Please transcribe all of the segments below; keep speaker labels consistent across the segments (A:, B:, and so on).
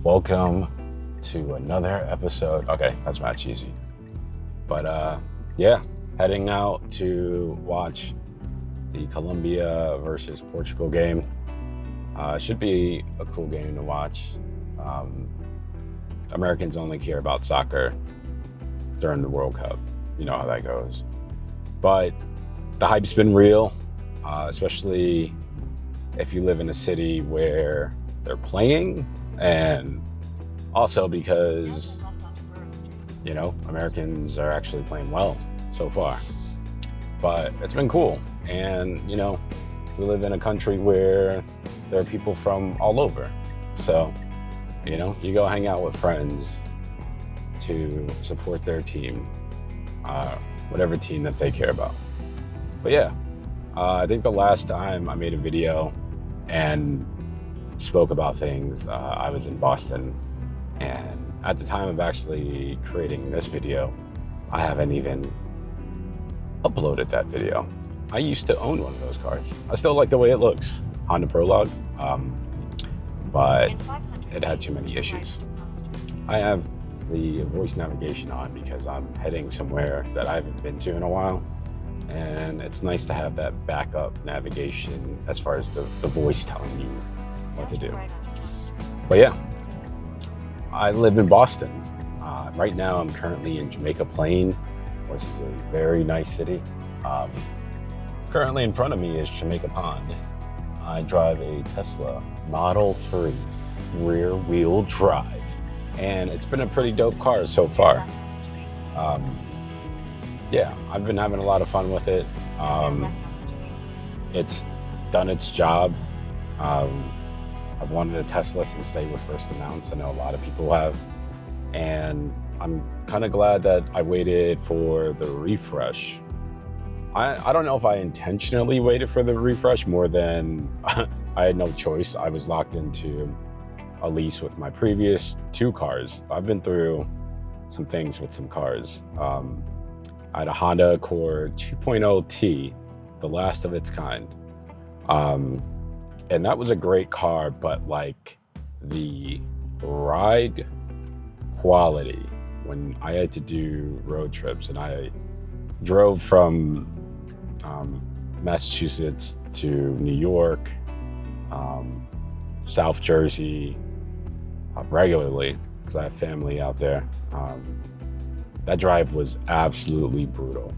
A: Welcome to another episode. Okay, that's not cheesy. But yeah, heading out to watch the Colombia versus Portugal game. Should be a cool game to watch. Americans only care about soccer during the World Cup. You know how that goes. But the hype's been real, especially if you live in a city where they're playing, and also because, Americans are actually playing well so far. But it's been cool. And, we live in a country where there are people from all over. So, you go hang out with friends to support their team, whatever team that they care about. But yeah, I think the last time I made a video and spoke about things, I was in Boston. And at the time of actually creating this video, I haven't even uploaded that video. I used to own one of those cars. I still like the way it looks, Honda Prologue, but it had too many issues. I have the voice navigation on because I'm heading somewhere that I haven't been to in a while. And it's nice to have that backup navigation as far as the voice telling you what to do. But yeah, I live in Boston. Right now I'm currently in Jamaica Plain, which is a very nice city. Currently in front of me is Jamaica Pond. I drive a Tesla Model 3 rear wheel drive, and it's been a pretty dope car so far. Yeah, I've been having a lot of fun with it. It's done its job. I've wanted a Tesla since they were first announced. I know a lot of people have. And I'm kind of glad that I waited for the refresh. I don't know if I intentionally waited for the refresh more than I had no choice. I was locked into a lease with my previous two cars. I've been through some things with some cars. I had a Honda Accord 2.0T, the last of its kind. And that was a great car, but like the ride quality when I had to do road trips, and I drove from Massachusetts to New York, South Jersey regularly because I have family out there. That drive was absolutely brutal.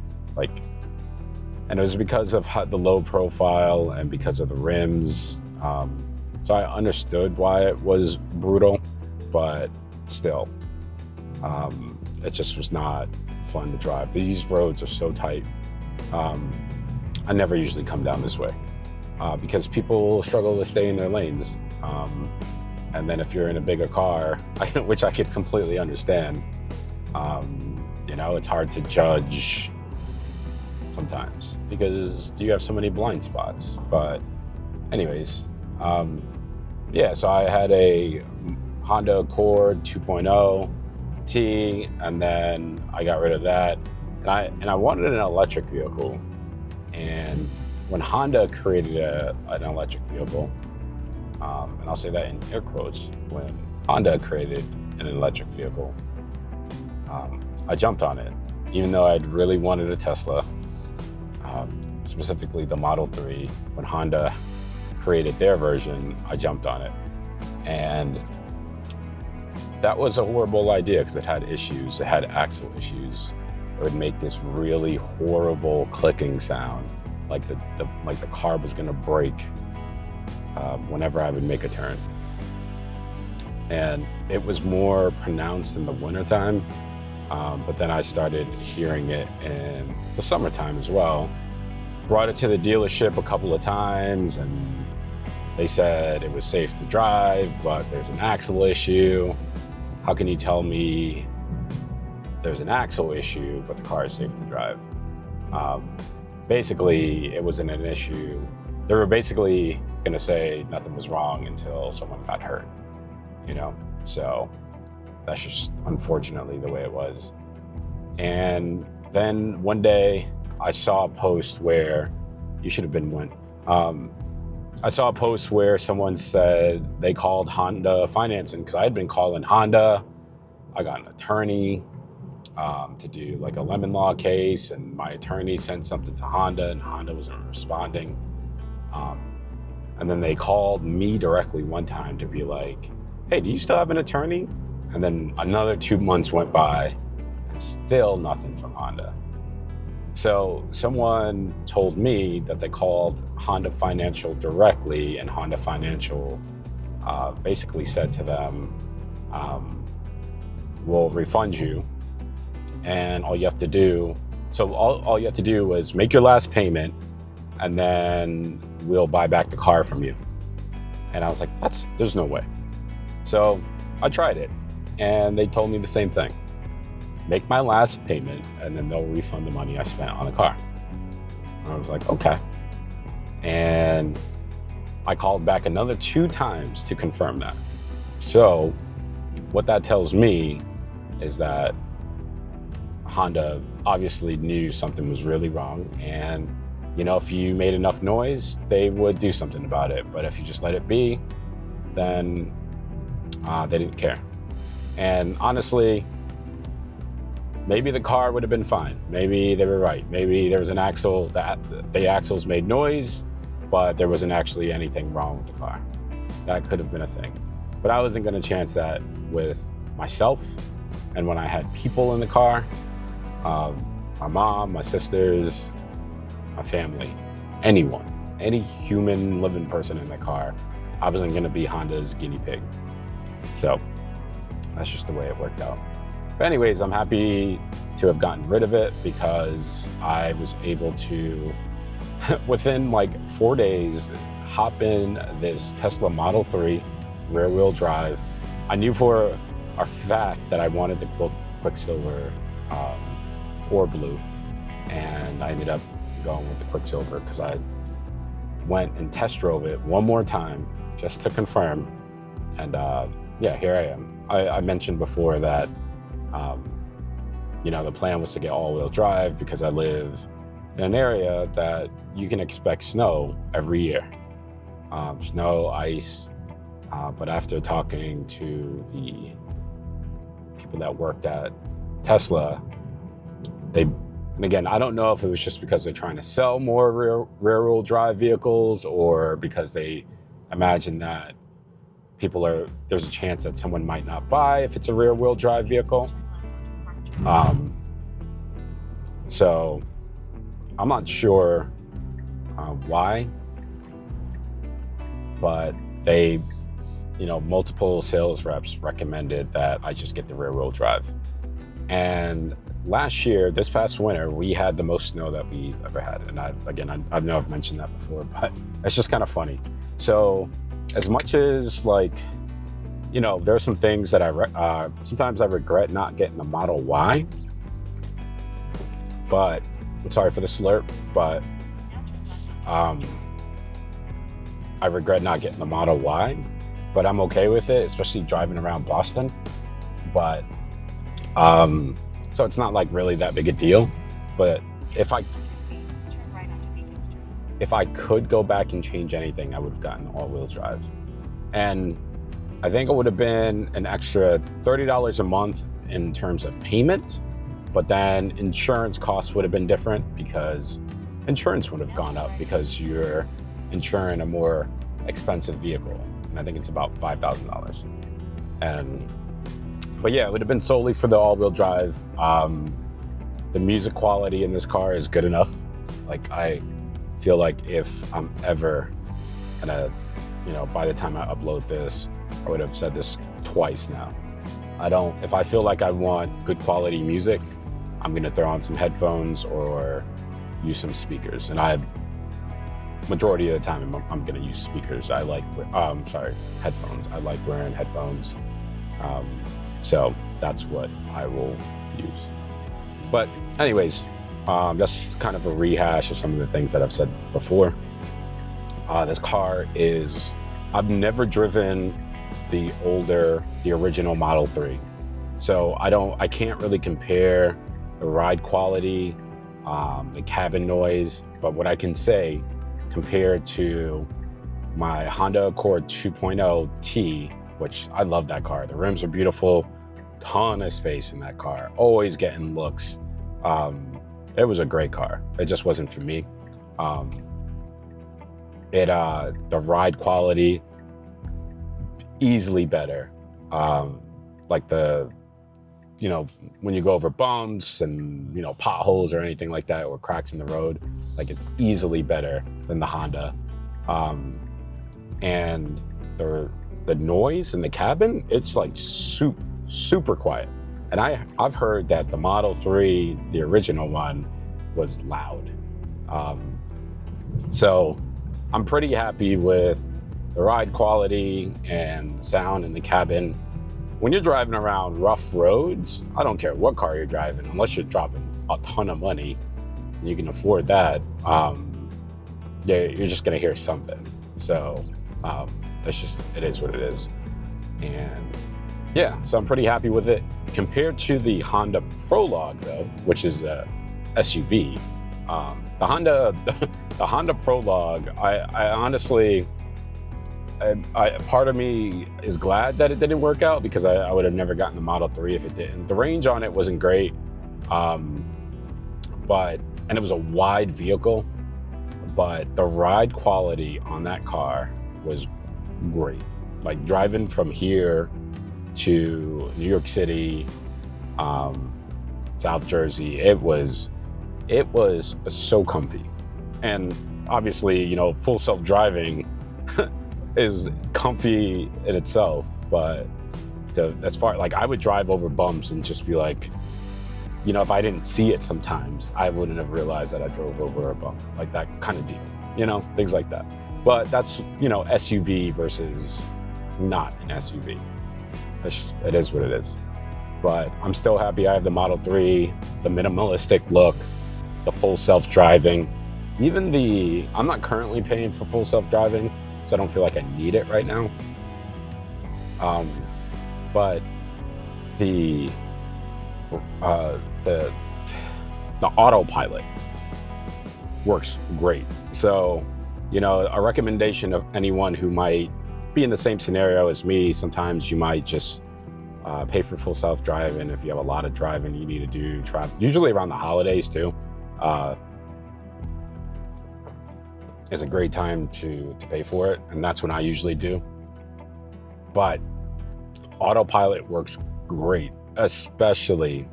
A: And it was because of the low profile and because of the rims. So I understood why it was brutal, but still, it just was not fun to drive. These roads are so tight. I never usually come down this way because people struggle to stay in their lanes. And then if you're in a bigger car, which I could completely understand, it's hard to judge sometimes because you have so many blind spots. But anyways, so I had a Honda Accord 2.0 T, and then I got rid of that, and I wanted an electric vehicle. And when Honda created an electric vehicle, and I'll say that in air quotes, when Honda created an electric vehicle, I jumped on it, even though I'd really wanted a Tesla, specifically the Model 3. When Honda created their version, I jumped on it. And that was a horrible idea because it had issues. It had axle issues. It would make this really horrible clicking sound, like the car was gonna break whenever I would make a turn. And it was more pronounced in the wintertime, but then I started hearing it in the summertime as well. Brought it to the dealership a couple of times, and they said it was safe to drive, but there's an axle issue. How can you tell me there's an axle issue, but the car is safe to drive? Basically, it wasn't an issue. They were basically gonna say nothing was wrong until someone got hurt, So that's just unfortunately the way it was. And then one day I saw a post where you should have been one. I saw a post where someone said they called Honda financing because I had been calling Honda. I got an attorney to do like a lemon law case, and my attorney sent something to Honda, and Honda wasn't responding. And then they called me directly one time to be like, hey, do you still have an attorney? And then another 2 months went by and still nothing from Honda. So someone told me that they called Honda Financial directly, and Honda Financial basically said to them, we'll refund you. And all you have to do, all you have to do is make your last payment, and then we'll buy back the car from you. And I was like, there's no way. So I tried it, and they told me the same thing. Make my last payment, and then they'll refund the money I spent on the car. And I was like, okay. And I called back another 2 times to confirm that. So what that tells me is that Honda obviously knew something was really wrong, and if you made enough noise, they would do something about it. But if you just let it be, then they didn't care. And honestly, maybe the car would have been fine. Maybe they were right. Maybe there was an axle, the axles made noise, but there wasn't actually anything wrong with the car. That could have been a thing. But I wasn't going to chance that with myself. And when I had people in the car, my mom, my sisters, my family, anyone, any human living person in the car, I wasn't going to be Honda's guinea pig. So that's just the way it worked out. But anyways, I'm happy to have gotten rid of it because I was able to, within like 4 days, hop in this Tesla Model 3 rear wheel drive. I knew for a fact that I wanted the Quicksilver or blue, and I ended up going with the Quicksilver because I went and test drove it one more time just to confirm. And yeah, here I am. I mentioned before that the plan was to get all-wheel drive because I live in an area that you can expect snow every year. Snow, ice, but after talking to the people that worked at Tesla, and again, I don't know if it was just because they're trying to sell more rear-wheel drive vehicles, or because they imagine that there's a chance that someone might not buy if it's a rear-wheel drive vehicle. So I'm not sure why, but they, multiple sales reps recommended that I just get the rear-wheel drive. And last year, this past winter, we had the most snow that we've ever had. And I know I've mentioned that before, but it's just kind of funny. So as much as there are some things that sometimes I regret not getting the Model Y, but I'm sorry for the slurp, but I regret not getting the Model Y, but I'm okay with it, especially driving around Boston. But so it's not like really that big a deal. But if I could go back and change anything, I would have gotten all-wheel drive. And I think it would have been an extra $30 a month in terms of payment, but then insurance costs would have been different because insurance would have gone up because you're insuring a more expensive vehicle. And I think it's about $5,000. But yeah, it would have been solely for the all-wheel drive. The music quality in this car is good enough. Like, I feel like if I'm ever gonna, by the time I upload this, I would have said this twice now. If I feel like I want good quality music, I'm gonna throw on some headphones or use some speakers. And majority of the time, I'm gonna use speakers. Headphones. I like wearing headphones. So that's what I will use. But anyways, that's just kind of a rehash of some of the things that I've said before. This car I've never driven the original Model 3. So I can't really compare the ride quality, the cabin noise, but what I can say compared to my Honda Accord 2.0 T, which I love that car. The rims are beautiful, ton of space in that car, always getting looks. It was a great car. It just wasn't for me. The ride quality, easily better. Like when you go over bumps and, potholes or anything like that, or cracks in the road, like it's easily better than the Honda. And the noise in the cabin, it's like super quiet. And I've heard that the Model 3, the original one, was loud. So I'm pretty happy with the ride quality and the sound in the cabin. When you're driving around rough roads, I don't care what car you're driving, unless you're dropping a ton of money and you can afford that, you're just gonna hear something. So it is what it is. And yeah, so I'm pretty happy with it. Compared to the Honda Prologue though, which is a SUV, the Honda Prologue, I honestly, part of me is glad that it didn't work out, because I would have never gotten the Model 3 if it didn't. The range on it wasn't great, and it was a wide vehicle, but the ride quality on that car was great. Like driving from here to New York City, South Jersey, it was so comfy. And obviously, full self-driving is comfy in itself, but as far like I would drive over bumps and just be like, if I didn't see it sometimes, I wouldn't have realized that I drove over a bump, like that kind of deal, things like that. But that's, SUV versus not an SUV. It is what it is. But I'm still happy I have the Model 3, the minimalistic look, the full self-driving. I'm not currently paying for full self-driving, so I don't feel like I need it right now. But the autopilot works great. So, a recommendation of anyone who might be in the same scenario as me, sometimes you might just pay for full self-driving if you have a lot of driving you need to do, usually around the holidays too. Is a great time to pay for it, and that's when I usually do. But autopilot works great, especially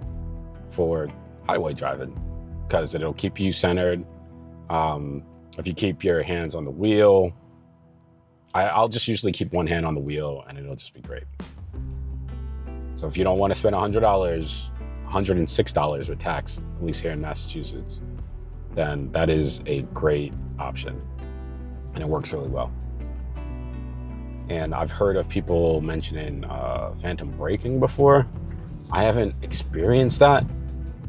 A: for highway driving, because it'll keep you centered. If you keep your hands on the wheel, I'll just usually keep one hand on the wheel and it'll just be great. So if you don't want to spend $100, $106 with tax, at least here in Massachusetts, then that is a great option, and it works really well. And I've heard of people mentioning phantom braking before. I haven't experienced that.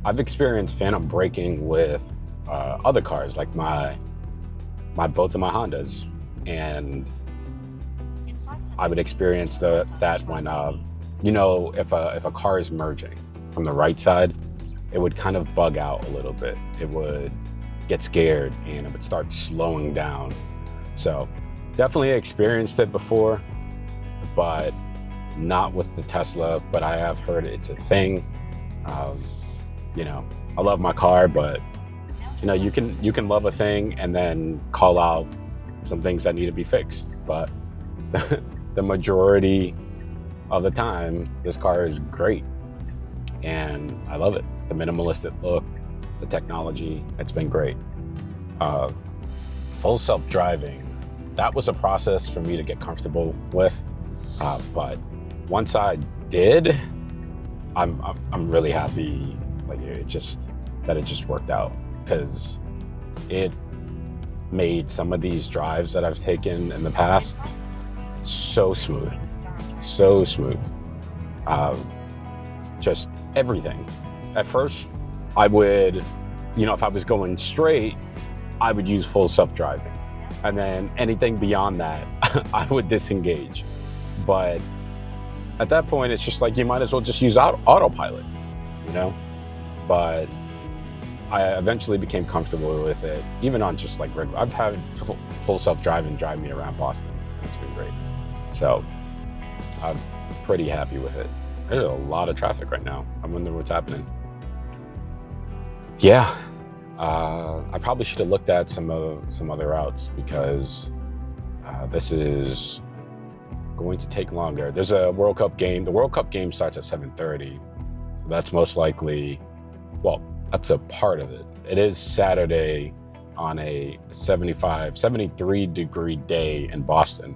A: I've experienced phantom braking with other cars, like both of my Hondas, and I would experience that when if a car is merging from the right side, it would kind of bug out a little bit. It would get scared and it would start slowing down. So definitely experienced it before, but not with the Tesla. But I have heard it's a thing. I love my car, but you can love a thing and then call out some things that need to be fixed. But the majority of the time, this car is great, and I love it. The minimalistic look, the technology, it's been great. Full self-driving, that was a process for me to get comfortable with, but once I did, I'm really happy. Like it just worked out, because it made some of these drives that I've taken in the past so smooth. Just everything. At first, I would, if I was going straight, I would use full self-driving. And then anything beyond that, I would disengage. But at that point, it's just like, you might as well just use autopilot, But I eventually became comfortable with it, even on just like regular. I've had full self-driving drive me around Boston. It's been great. So I'm pretty happy with it. There's a lot of traffic right now. I wonder what's happening. Yeah, I probably should have looked at some other routes, because this is going to take longer. There's a World Cup game. The World Cup game starts at 7:30. So that's most likely, well, that's a part of it. It is Saturday on a 73 degree day in Boston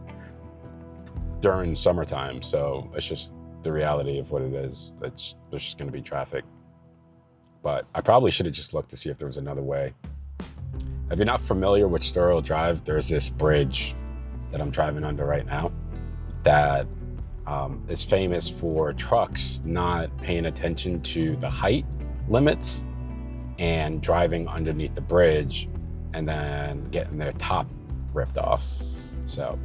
A: during summertime. So it's just the reality of what it is. There's just going to be traffic. But I probably should have just looked to see if there was another way. If you're not familiar with Storrow Drive, there's this bridge that I'm driving under right now that is famous for trucks not paying attention to the height limits and driving underneath the bridge and then getting their top ripped off. So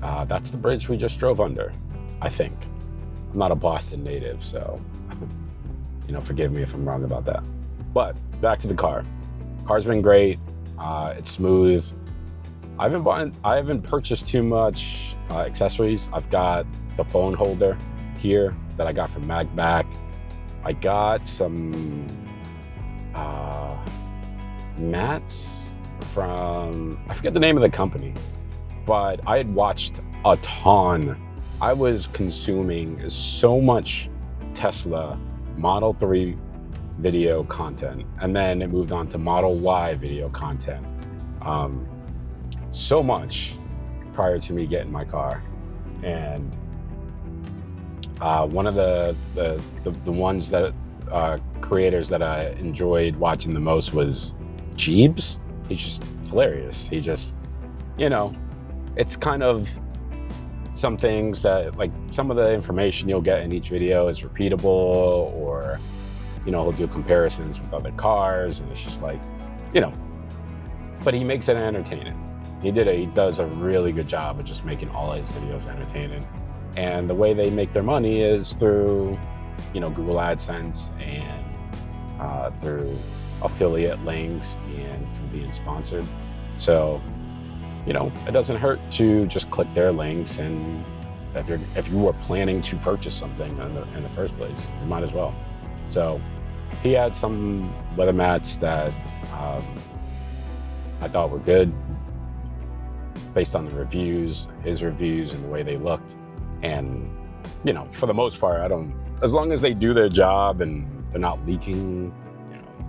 A: that's the bridge we just drove under, I think. I'm not a Boston native, so forgive me if I'm wrong about that. But back to the car. Car's been great. It's smooth. I haven't purchased too much accessories. I've got the phone holder here that I got from MagBack. I got some mats from, I forget the name of the company, but I had watched a ton. I was consuming so much Tesla Model 3 video content, and then it moved on to Model Y video content. So much prior to me getting my car. And one of the ones that creators that I enjoyed watching the most was Jeebs. He's just hilarious. He just, it's kind of some things that, like, some of the information you'll get in each video is repeatable, or he'll do comparisons with other cars, and it's just like, but he makes it entertaining. He does a really good job of just making all his videos entertaining. And the way they make their money is through, Google AdSense and through affiliate links and from being sponsored. So, it doesn't hurt to just click their links, and if you were planning to purchase something in the first place, you might as well. So he had some weather mats that I thought were good based on the reviews, his reviews, and the way they looked. And, for the most part, as long as they do their job and they're not leaking,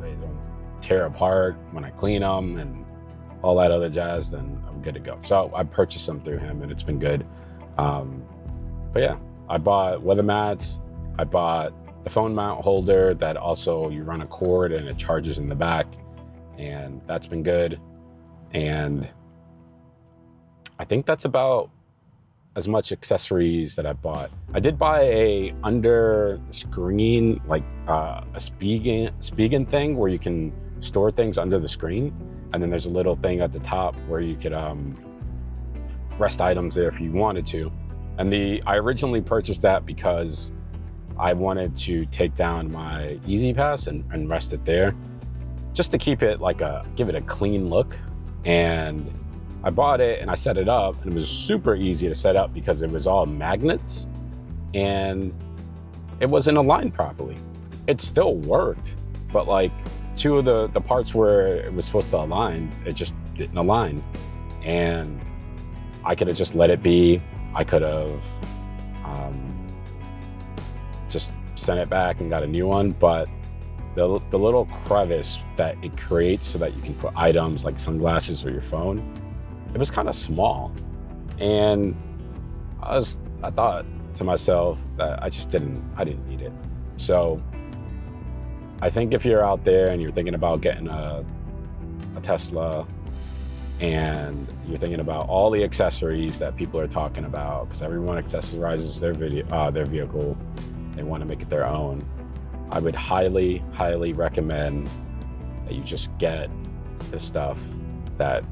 A: they don't tear apart when I clean them and all that other jazz, then I'm good to go. So I purchased some through him, and it's been good. But yeah, I bought weather mats. I bought the phone mount holder that also you run a cord and it charges in the back, and that's been good. And I think that's about as much accessories that I bought. I did buy a under screen, like a Spigen thing where you can store things under the screen. And then there's a little thing at the top where you could rest items there if you wanted to. And I originally purchased that because I wanted to take down my Easy Pass and rest it there, just to keep it give it a clean look. And I bought it and I set it up, and it was super easy to set up because it was all magnets and it wasn't aligned properly. It still worked, but like two of the parts where it was supposed to align, it just didn't align. And I could have just let it be. I could have just sent it back and got a new one, but the little crevice that it creates so that you can put items like sunglasses or your phone, it was kind of small. And I thought to myself that I didn't need it. So I think if you're out there and you're thinking about getting a Tesla, and you're thinking about all the accessories that people are talking about, because everyone accessorizes their vehicle, they want to make it their own, I would highly, highly recommend that you just get the stuff that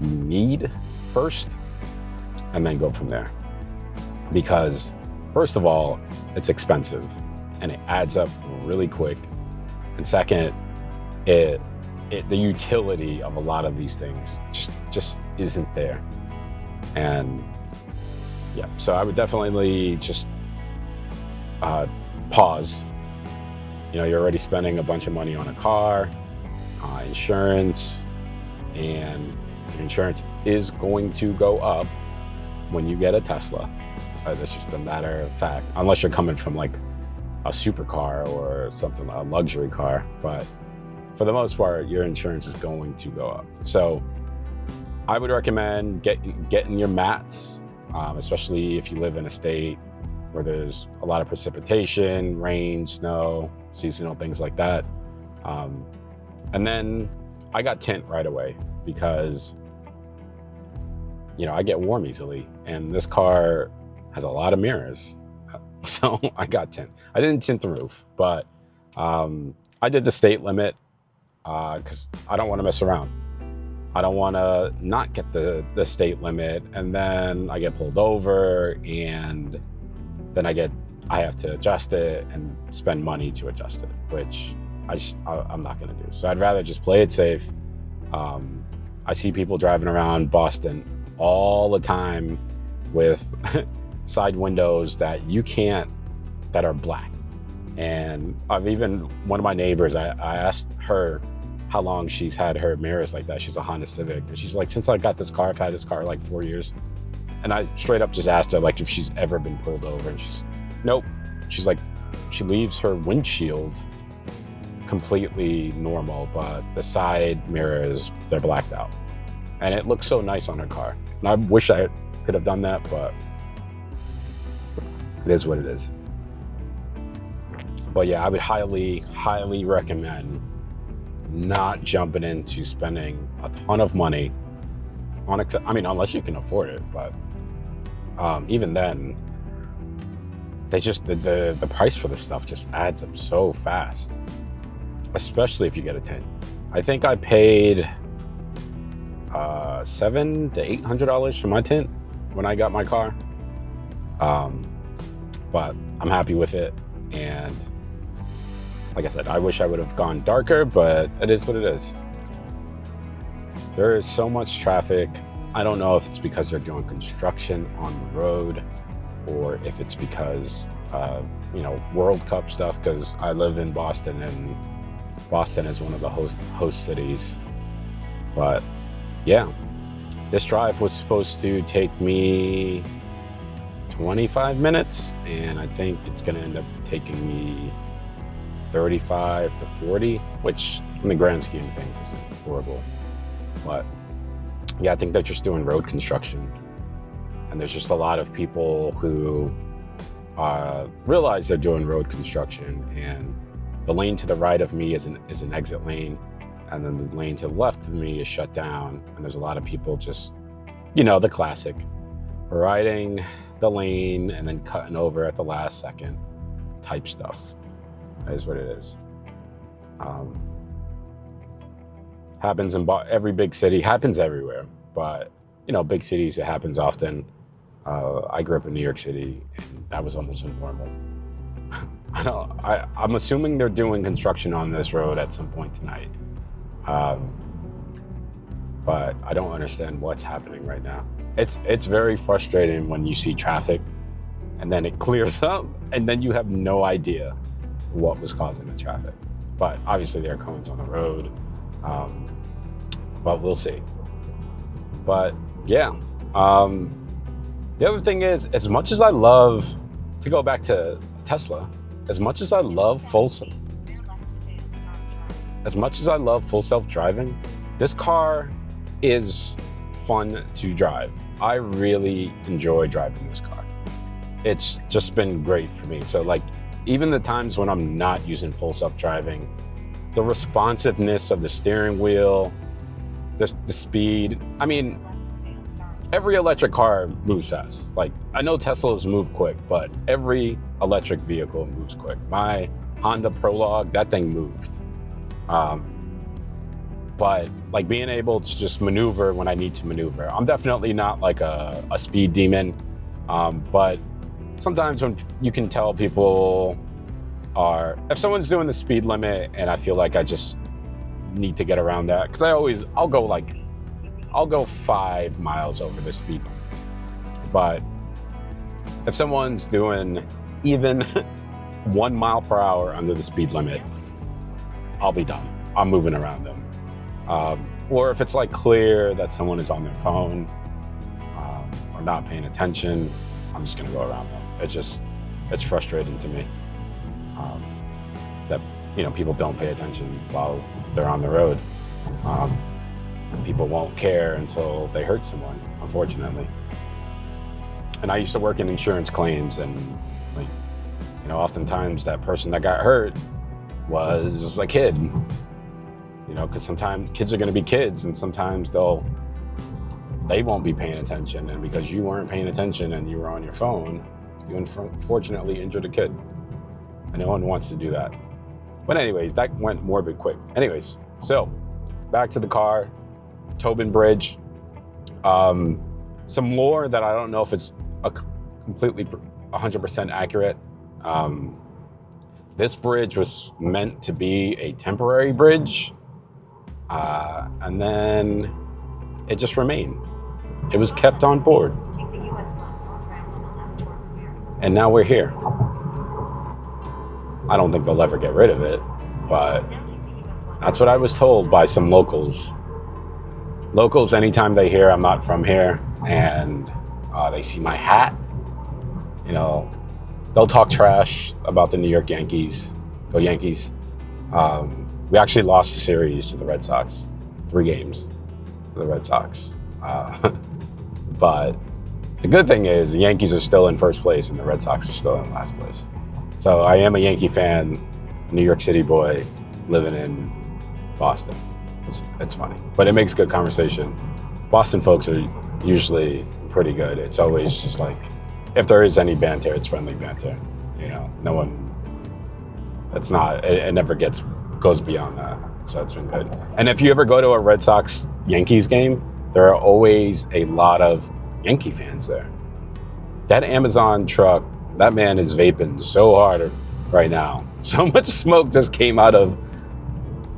A: you need first, and then go from there. Because first of all, it's expensive and it adds up really quick. And second, the utility of a lot of these things just isn't there. And yeah, so I would definitely just pause. You're already spending a bunch of money on a car, insurance, and your insurance is going to go up when you get a Tesla. That's just a matter of fact, unless you're coming from like a supercar or something, a luxury car. But for the most part, your insurance is going to go up. So I would recommend getting your mats, especially if you live in a state where there's a lot of precipitation, rain, snow, seasonal things like that. And then I got tint right away because, I get warm easily, and this car has a lot of mirrors. So I got tint. I didn't tint the roof, but I did the state limit because I don't want to mess around. I don't want to not get the state limit, and then I get pulled over, and then I have to adjust it and spend money to adjust it, which I'm not going to do. So I'd rather just play it safe. I see people driving around Boston all the time with side windows that are black. And one of my neighbors, I asked her how long she's had her mirrors like that. She's a Honda Civic. And she's like, since I got this car, I've had this car like 4 years. And I straight up just asked her like if she's ever been pulled over. And she's, nope. She's like, she leaves her windshield completely normal, but the side mirrors, they're blacked out. And it looks so nice on her car. And I wish I could have done that, but it is what it is. But yeah, I would highly, highly recommend not jumping into spending a ton of money on, unless you can afford it, but even then, the price for this stuff just adds up so fast, especially if you get a tint. I think I paid $700 to $800 for my tint when I got my car, but I'm happy with it. And like I said, I wish I would have gone darker, but it is what it is. There is so much traffic. I don't know if it's because they're doing construction on the road or if it's because World Cup stuff, because I live in Boston and Boston is one of the host cities. But yeah, this drive was supposed to take me 25 minutes, and I think it's going to end up taking me 35 to 40, which in the grand scheme of things isn't horrible. But yeah, I think they're just doing road construction, and there's just a lot of people who realize they're doing road construction, and the lane to the right of me is an exit lane, and then the lane to the left of me is shut down, and there's a lot of people just, the classic, riding the lane and then cutting over at the last second type stuff. That is what it is. Happens in every big city, happens everywhere, but big cities, it happens often. I grew up in New York City, and that was almost normal. I'm assuming they're doing construction on this road at some point tonight. But I don't understand what's happening right now. It's very frustrating when you see traffic and then it clears up and then you have no idea what was causing the traffic. But obviously there are cones on the road, but we'll see. But yeah, the other thing is, as much as I love, to go back to Tesla, as much as I love full self-driving, this car is fun to drive. I really enjoy driving this car. It's just been great for me. So like, even the times when I'm not using full self-driving, the responsiveness of the steering wheel, the speed. I mean, every electric car moves fast. Like, I know Teslas move quick, but every electric vehicle moves quick. My Honda Prologue, that thing moved. But like being able to just maneuver when I need to maneuver. I'm definitely not like a speed demon, but sometimes when you can tell people if someone's doing the speed limit and I feel like I just need to get around that, because I'll go 5 miles over the speed limit. But if someone's doing even 1 mile per hour under the speed limit, I'll be done. I'm moving around them. Or if it's like clear that someone is on their phone or not paying attention, I'm just gonna go around them. It's frustrating to me that people don't pay attention while they're on the road. People won't care until they hurt someone, unfortunately. And I used to work in insurance claims, and oftentimes that person that got hurt was a kid. Because sometimes kids are going to be kids, and sometimes they won't be paying attention, and because you weren't paying attention and you were on your phone, you unfortunately injured a kid, and no one wants to do that. But anyways, that went morbid quick. Anyways, so back to the car, Tobin Bridge. Some lore that I don't know if it's completely 100% accurate. This bridge was meant to be a temporary bridge, and then it just remained. It was kept on board. Take the US 1 north ramp on the left toward Revere. And now we're here. I don't think they'll ever get rid of it, but that's what I was told by some locals. Locals, anytime they hear I'm not from here and they see my hat, they'll talk trash about the New York Yankees. Go Yankees. We actually lost the series to the Red Sox, 3 games to the Red Sox. But the good thing is the Yankees are still in first place and the Red Sox are still in last place. So I am a Yankee fan, New York City boy, living in Boston. It's funny, but it makes good conversation. Boston folks are usually pretty good. It's always just like, if there is any banter, it's friendly banter. No one, it never goes beyond that. So it's been good. And if you ever go to a Red Sox Yankees game, there are always a lot of Yankee fans there. That Amazon truck, that man is vaping so hard right now. So much smoke just came out of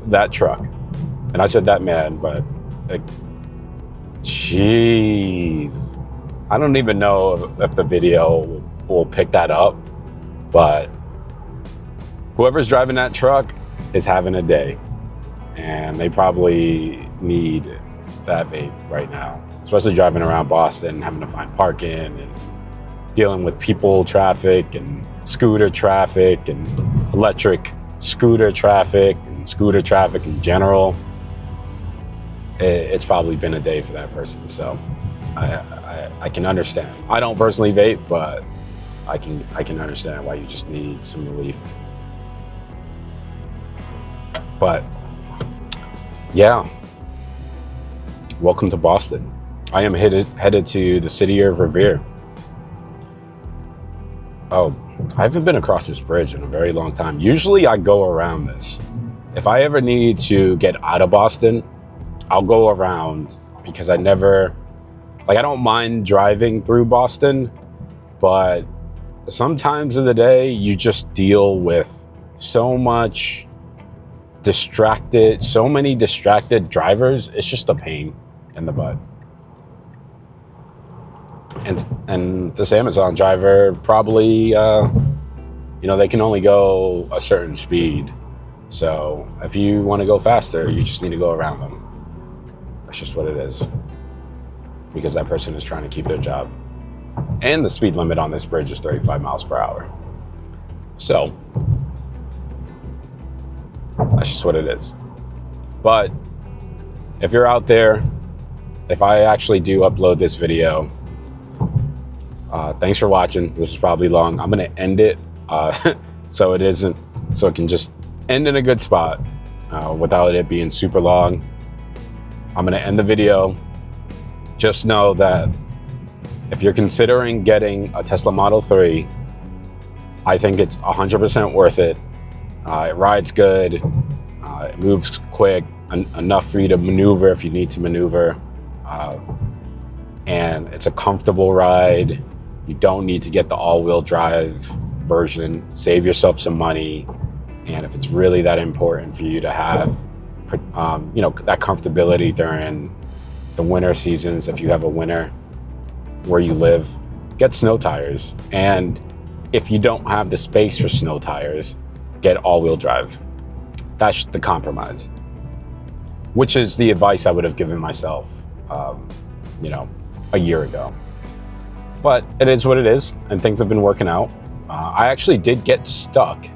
A: that truck. And I said that man, but jeez. I don't even know if the video will pick that up, but whoever's driving that truck is having a day, and they probably need that vape right now, especially driving around Boston, having to find parking and dealing with people traffic and scooter traffic and electric scooter traffic and scooter traffic in general. It's probably been a day for that person. So I can understand. I don't personally vape, but I can understand why you just need some relief. But yeah, welcome to Boston. I am headed to the city of Revere. Oh, I haven't been across this bridge in a very long time. Usually I go around this. If I ever need to get out of Boston, I'll go around, because I don't mind driving through Boston, but sometimes of the day you just deal with so many distracted drivers. It's just a pain in the butt. And this Amazon driver probably, they can only go a certain speed. So if you want to go faster, you just need to go around them. That's just what it is. Because that person is trying to keep their job. And the speed limit on this bridge is 35 miles per hour. So that's just what it is. But if you're out there, if I actually do upload this video, thanks for watching. This is probably long. I'm going to end it so it can just end in a good spot without it being super long. I'm going to end the video. Just know that if you're considering getting a Tesla Model 3, I think it's 100% worth it. It rides good. It moves quick, enough for you to maneuver if you need to maneuver. And it's a comfortable ride. You don't need to get the all-wheel drive version. Save yourself some money. And if it's really that important for you to have you know, that comfortability during the winter seasons. If you have a winter where you live, get snow tires. And if you don't have the space for snow tires, get all-wheel drive. That's the compromise, which is the advice I would have given myself, you know, a year ago. But it is what it is, and things have been working out. I actually did get stuck,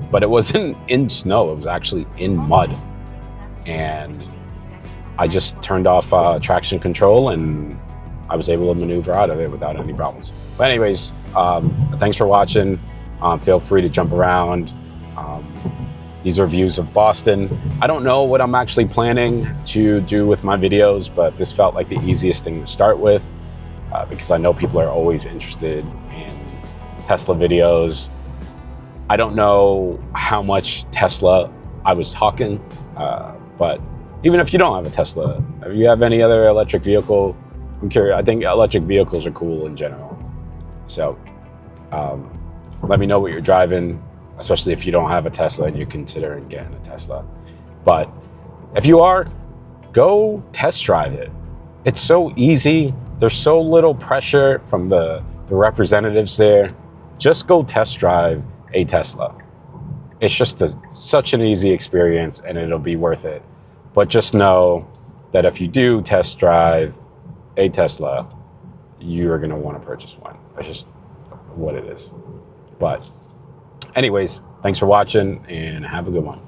A: but it wasn't in snow, it was actually in mud. And I just turned off traction control and I was able to maneuver out of it without any problems. But anyways, thanks for watching. Feel free to jump around. These are views of Boston. I don't know what I'm actually planning to do with my videos, but this felt like the easiest thing to start with because I know people are always interested in Tesla videos. I don't know how much Tesla I was talking, but even if you don't have a Tesla, if you have any other electric vehicle, I'm curious. I think electric vehicles are cool in general. So let me know what you're driving, especially if you don't have a Tesla and you're considering getting a Tesla. But if you are, go test drive it. It's so easy. There's so little pressure from the representatives there. Just go test drive a Tesla. It's just such an easy experience and it'll be worth it. But just know that if you do test drive a Tesla, you are going to want to purchase one. That's just what it is. But anyways, thanks for watching and have a good one.